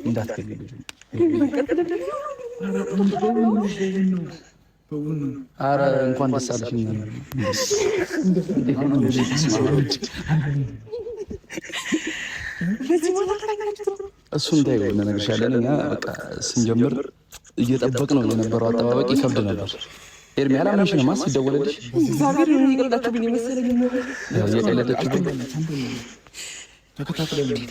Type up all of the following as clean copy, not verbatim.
እንዳትገቢ ኧረ እንኳን ደስ አለሽ። እሱን ታዩ እንነግርሻለን። እኛ በቃ ስንጀምር እየጠበቅ ነው የነበረው አጠባበቅ ይከብድ ነበር። ኤርሚ አላመንሽንማ ሲደወልልሽ እግዚአብሔር ነው የቀለዳችሁብኝ መሰለኝ። እየቀለደችብኝ ተከታትለን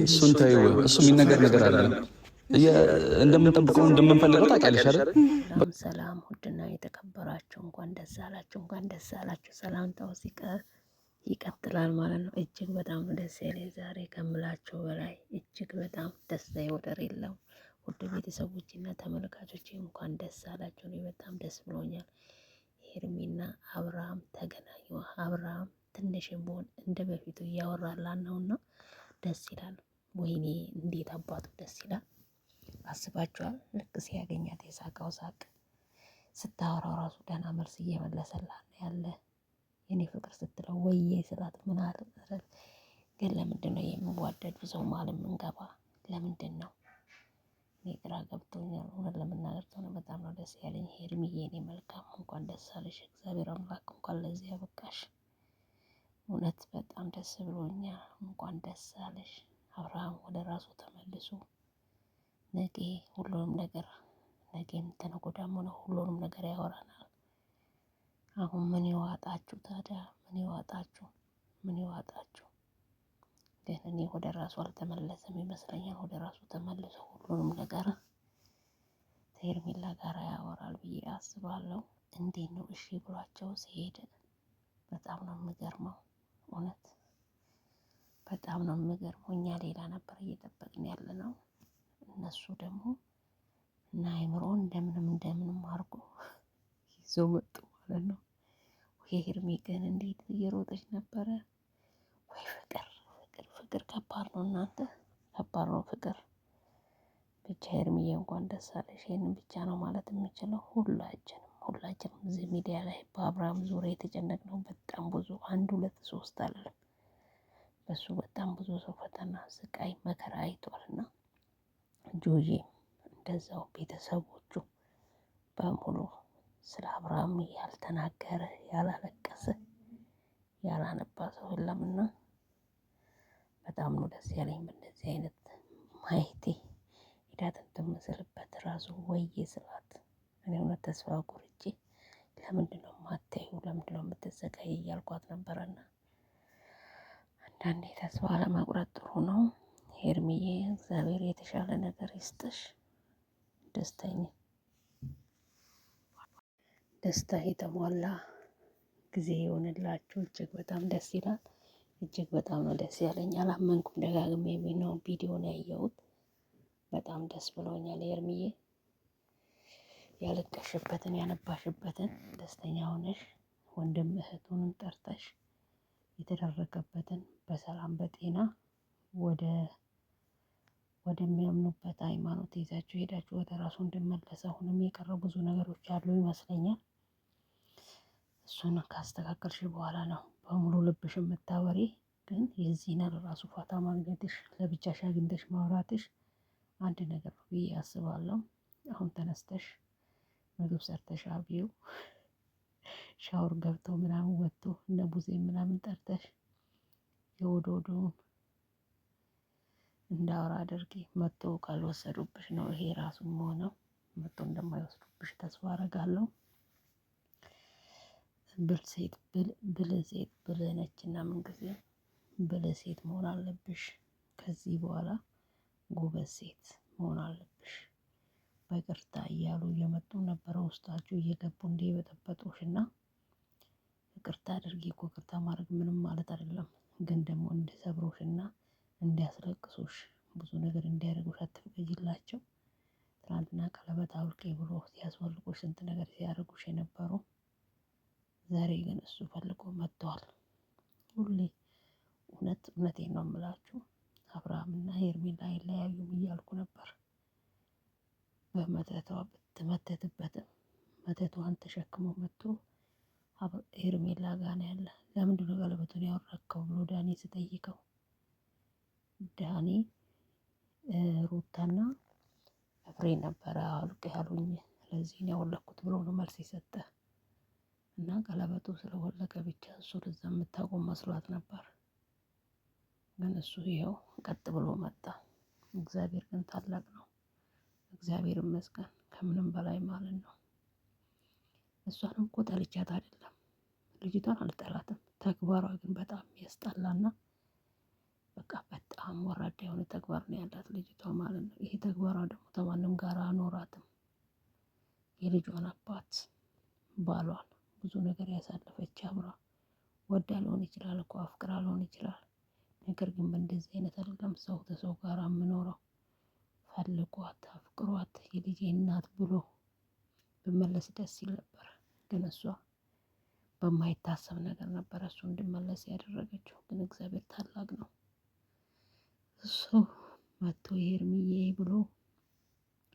እሱን ታዩ። እሱ የሚነገር ነገር አለ። እንደምንጠብቀው እንደምንፈልገው ታውቂያለሽ አይደል? ሰላም ውድና የተከበራችሁ እንኳን ደስ አላችሁ፣ እንኳን ደስ አላችሁ። ሰላምታው ይቀጥላል ማለት ነው። እጅግ በጣም ደስ ያለኝ ዛሬ ከምላችሁ በላይ እጅግ በጣም ደስታ ወደር የለው። ውድ ቤተሰቦች እና ተመልካቾች እንኳን ደስ አላችሁ። እኔ በጣም ደስ ብሎኛል። ሄርሜና አብርሃም ተገናኙ። አብርሃም ትንሽም ቢሆን እንደ በፊቱ እያወራላን ነውና ደስ ይላል። ወይኔ እንዴት አባቱ ደስ ይላል። አስባችኋል? ልክ ሲያገኛት የሳቀው ሳቅ፣ ስታወራው ራሱ ደህና መልስ እየመለሰላት ያለ የኔ ፍቅር ስትለው ወይዬ ስላት ምን አለ። ግን ለምንድን ነው የምዋደድ ሰው ማለት የምንገባ? ለምንድን ነው? እኔ ግራ ገብቶኛል። እውነት ለመናገር ከሆነ በጣም ነው ደስ ያለኝ። ሄርሚዬ የኔ መልካም እንኳን ደስ አለሽ። እግዚአብሔር አምላክ እንኳን ለዚህ ያበቃሽ። እውነት በጣም ደስ ብሎኛል። እንኳን ደስ አለሽ። አብርሃም ወደ ራሱ ተመልሶ ነገ ሁሉንም ነገር ነገም ተነገ ወዲያም ሆነ ሁሉንም ነገር ያወራናል። አሁን ምን ይዋጣችሁ ታዲያ? ምን ይዋጣችሁ? ምን ይዋጣችሁ? ግን እኔ ወደ ራሱ አልተመለሰም ይመስለኛል። ወደ ራሱ ተመልሶ ሁሉንም ነገር ከሄርሜላ ጋር ያወራል ብዬ አስባለሁ። እንዴት ነው እሺ ብሏቸው ሲሄድ በጣም ነው የሚገርመው። እውነት በጣም ነው የሚገርመው። እኛ ሌላ ነበር እየጠበቅን ያለ ነው። እነሱ ደግሞ እና አይምሮን እንደምንም አድርጎ ይዞ መጡ ማለት ነው። ወይ ሄርሜ ግን እንዴት እየሮጠች ነበረ! ወይ ፍቅር ከባድ ነው እናንተ፣ ከባድ ነው ፍቅር። ብቻ ሄርሜዬ እንኳን ደስ አለሽ። ይሄንን ብቻ ነው ማለት የምችለው። ሁላችንም እዚህ ሚዲያ ላይ በአብርሃም ዙሪያ የተጨነቅነው በጣም ብዙ 1 2 3 አይደለም። በሱ በጣም ብዙ ሰው ፈተና፣ ስቃይ፣ መከራ አይቷልና ጆዬም እንደዛው ቤተሰቦቹ በሙሉ ስለ አብርሃም ያልተናገረ ያላለቀሰ ያላነባ ሰው የለምና በጣም ነው ደስ ያለኝ በእንደዚህ አይነት ማየቴ። ሂዳትን ትመስልበት ራሱ ወዬ ስላት እኔ እውነት ተስፋ ቆርጬ ለምንድን ነው ማታዩ፣ ለምንድን ነው የምትዘጋይ እያልኳት ነበረና አንዳንዴ ተስፋ ለመቁረጥ ጥሩ ነው። ሄርሚዬ እግዚአብሔር የተሻለ ነገር ይስጥሽ። ደስታ የተሟላ ጊዜ ይሆንላችሁ። እጅግ በጣም ደስ ይላል። እጅግ በጣም ነው ደስ ያለኝ። አላመንኩም። ደጋግሜ ነው ቪዲዮን ያየሁት። በጣም ደስ ብሎኛል። ሄርሚዬ ያለቀሽበትን ያነባሽበትን ደስተኛ ሆነሽ ወንድም እህቱንም ጠርተሽ የተደረገበትን በሰላም በጤና ወደሚያምኑበት ሃይማኖት ይዛችሁ ሄዳችሁ ወደ ራሱ እንድመለስ አሁንም የቀረ ብዙ ነገሮች አሉ ይመስለኛል። እሱን ካስተካከልሽ በኋላ ነው በሙሉ ልብሽ የምታወሪ። ግን የዚህን ራሱ ፋታ ማግኘትሽ፣ ለብቻሽ አግኝተሽ ማውራትሽ አንድ ነገር ብዬ አስባለሁ። አሁን ተነስተሽ ምግብ ሰርተሽ አብዩ፣ ሻወር ገብቶ ምናምን ወጥቶ እነ ቡዜ ምናምን ጠርተሽ የወዶውን እንዳወራ አድርጊ። መጥቶ ካልወሰዱብሽ ነው ይሄ ራሱን ሆነው መጥቶ እንደማይወስዱብሽ ተስፋ አደርጋለሁ። ብልህ ሴት ብልህ ነችና ምንጊዜ ብልህ ሴት መሆን አለብሽ። ከዚህ በኋላ ጎበዝ ሴት መሆን አለብሽ። በቅርታ እያሉ እየመጡ ነበረ ውስጣችሁ እየገቡ እንደ በጠበጡሽና ይቅርታ አድርጊ እኮ ይቅርታ ማድረግ ምንም ማለት አይደለም። ግን ደግሞ እንዲሰብሩሽና እንዲያስለቅሱሽ ብዙ ነገር እንዲያደርጉሽ አትፍቀጂላቸው። ትናንትና ቀለበት አውልቄ ብሎ ሲያስወልቁሽ ስንት ነገር ሲያደርጉሽ የነበሩ ዛሬ ግን እሱ ፈልጎ መጥተዋል። ሁሌ እውነቴን ነው የምላችሁ አብርሃምና ሄርሜላ አይለያዩም እያልኩ ነበር። በመተቷ ብትመተትበትም መተቷን ተሸክሞ መጥቶ ሄርሜላ ጋር ነው ያለ። ለምንድነው ቀለበቱን ያወረከው ብሎ ዳኒ ስጠይቀው ዳኒ ሩታና ፍሬ ነበረ አውልቅ ያሉኝ ለዚህ ነው ያወለኩት ብሎ ነው መልስ የሰጠ እና ቀለበቱ ስለወለቀ ብቻ እሱ እዛ የምታቆም መስሏት ነበር። ግን እሱ ይኸው ቀጥ ብሎ መጣ። እግዚአብሔር ግን ታላቅ ነው። እግዚአብሔር ይመስገን ከምንም በላይ ማለት ነው። እሷንም እኮ ጠልቻት አይደለም፣ ልጅቷን አልጠላትም። ተግባሯ ግን በጣም የሚያስጠላና በቃ በጣም ወራዳ የሆነ ተግባር ነው ያላት ልጅቷ ማለት ነው። ይሄ ተግባሯ ደግሞ ከማንም ጋር አኖራትም። የልጇን አባት ባሏን ብዙ ነገር ያሳለፈች አብራ ወዳ ሊሆን ይችላል እኮ አፍቅራ ሊሆን ይችላል። ነገር ግን በእንደዚህ አይነት አይደለም ሰው ከሰው ጋር የምኖረው። ፈልጓት አፍቅሯት የልጄ እናት ብሎ ብመለስ ደስ ይል ነበር። ግን እሷ በማይታሰብ ነገር ነበር እሱ እንዲመለስ ያደረገችው። ግን እግዚአብሔር ታላቅ ነው። እሱ መጥቶ ሄርሚዬ ብሎ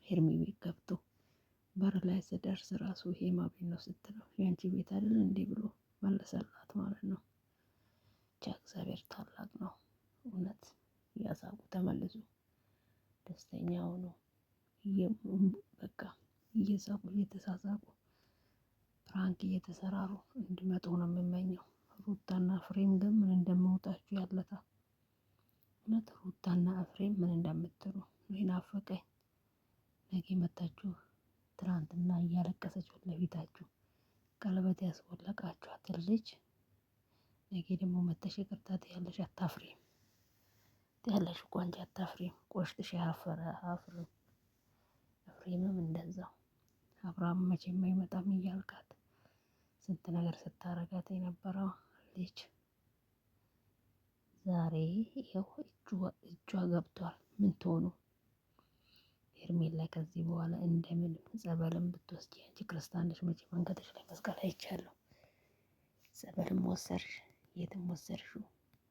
ሄርሚ ቤት ገብቶ በር ላይ ስደርስ ራሱ ይሄ ማቤት ነው ስትለው የአንቺ ቤት አይደል እንዴ ብሎ መለሰላት ማለት ነው። ብቻ እግዚአብሔር ታላቅ ነው። እውነት እያሳቁ ተመልሶ ደስተኛ ሆኖ በቃ እየሳቁ እየተሳሳቁ ፕራንክ እየተሰራሩ እንዲመጡ ነው የምመኘው። ሩታና ፍሬም ግን ምን እንደምወጣችሁ ያለታ እውነት ሩታና ፍሬም ምን እንደምትሉ ናፈቀኝ። ነገ መታችሁ ትናንትና እያለቀሰች ለፊታችሁ ቀለበት ያስወለቃችኋትን ልጅ ነገ ደግሞ መተሽ ይቅርታ ትያለሽ። አታፍሪም? ትያለሽ እኮ አንቺ አታፍሪም? ቆሽትሽ ያፈረ አፍርም። ፍሬምም እንደዛው አብርሃም መቼም አይመጣም እያልካት ስንት ነገር ስታረጋት የነበረው ልጅ ዛሬ ይኸው እጇ ገብቷል። ምን ትሆኑ ሄርሜላ ከዚህ በኋላ እንደምንም ጸበልም ብትወስጂ አንቺ ክርስቲያን ነሽ መቼም አንገትሽ ላይ መስቀል አይቻለሁ። ጸበልም ወሰድሽ የትም ወሰድሽው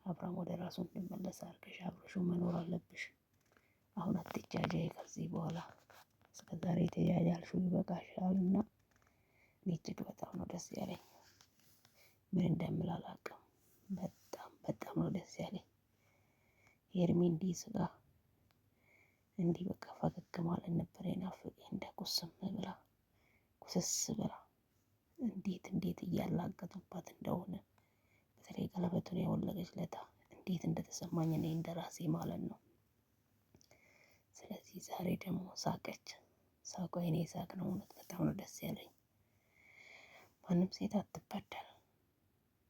አብርሃም ወደ ራሱ እንዲመለስ አድርገሽ አብረሽው መኖር አለብሽ። አሁን አትጃጃይ ከዚህ በኋላ እስከ ዛሬ የተጃጃልሽው ይበቃሻል። እና እኔ እጅግ በጣም ነው ደስ ያለኝ። ምን እንደምል አላውቅም። በጣም ነው ደስ ያለኝ። ሄርሜ እንዲህ ስጋ እንዲህ በቃ ፈገግ ማለት ነበር የናፈቀኝ። እንደ ኩስም ብላ ኩስስ ብላ እንዴት እያላገጡባት እንደሆነ በተለይ ቀለበቱን ያወለቀች ለታ እንዴት እንደተሰማኝ እኔ እንደራሴ ማለት ነው። ስለዚህ ዛሬ ደግሞ ሳቀች። ሳቋ የኔ ሳቅ ነው። እውነት በጣም ነው ደስ ያለኝ። ማንም ሴት አትበደል።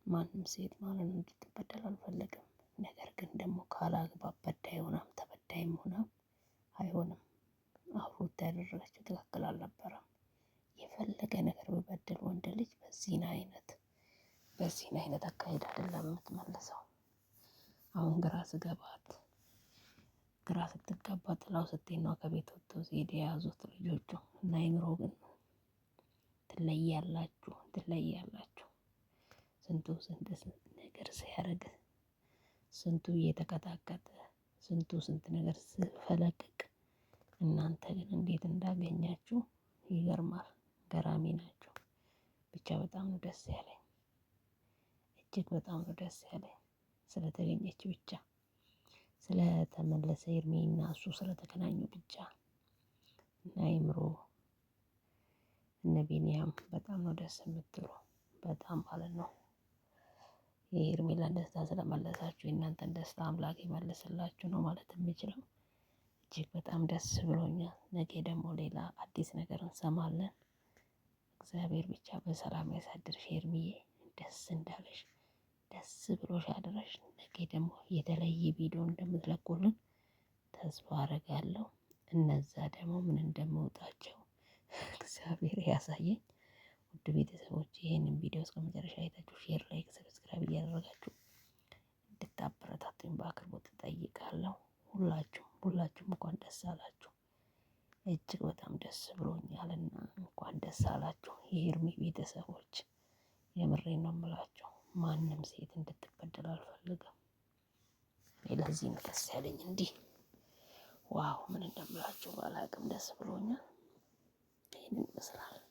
ማንም ሴት ማለት ነው እንድትበደል አልፈለግም። ነገር ግን ደግሞ ካላግባብ በዳይ ሆናም ተበዳይም ሆናም አይሆንም። ሩታ ያደረገችው ትክክል አልነበረም። የፈለገ ነገር በበደል ወንድ ልጅ በዚህን አይነት አካሄድ አይደለም የምትመለሰው። አሁን ግራ ስትገባ ጥላው ስትሄድ ነው ከቤት ወጥቶ ሲሄድ የያዙት ልጆቹ እና አይምሮ ግን ትለያላችሁ። ስንት ነገር ሲያደርግ ስንቱ እየተቀጣቀጠ ስንት ነገር ሲፈለቅቅ እናንተ ግን እንዴት እንዳገኛችሁ ይገርማል። ገራሚ ናቸው። ብቻ በጣም ነው ደስ ያለኝ። እጅግ በጣም ነው ደስ ያለኝ ስለተገኘች ብቻ ስለተመለሰ ሄርሜና እሱ ስለተገናኙ ብቻ እና አይምሮ እነ ቢኒያም በጣም ነው ደስ የምትሉ በጣም ማለት ነው። የሄርሜላን ደስታ ስለመለሳችሁ የእናንተን ደስታ አምላክ ይመልስላችሁ ነው ማለት የምችለው። እጅግ በጣም ደስ ብሎኛል። ነገ ደግሞ ሌላ አዲስ ነገር እንሰማለን። እግዚአብሔር ብቻ በሰላም ያሳድርሽ ሄርሚዬ። ደስ እንዳለሽ ደስ ብሎሽ አድረሽ ነገ ደግሞ የተለየ ቪዲዮ እንደምትለቁልን ተስፋ አደርጋለሁ። እነዛ ደግሞ ምን እንደምወጣቸው እግዚአብሔር ያሳየኝ። ውድ ቤተሰቦች ይህንን ቪዲዮ እስከ መጨረሻ አይታችሁ ሼር፣ ላይክ፣ ሰብስክራይብ እያደረጋችሁ እንድታበረታቱኝ በአክብሮት እጠይቃለሁ። ሁላችሁም እንኳን ደስ አላችሁ። እጅግ በጣም ደስ ብሎኛልና እንኳን ደስ አላችሁ የሄርሚ ቤተሰቦች። የምሬን ነው የምላችሁ። ማንም ሴት እንድትበደል አልፈልግም። ለዚህ ነው ደስ ያለኝ። እንዲህ ዋው ምን እንደምላችሁ ባላቅም ደስ ብሎኛል። ይህንን ይመስላል።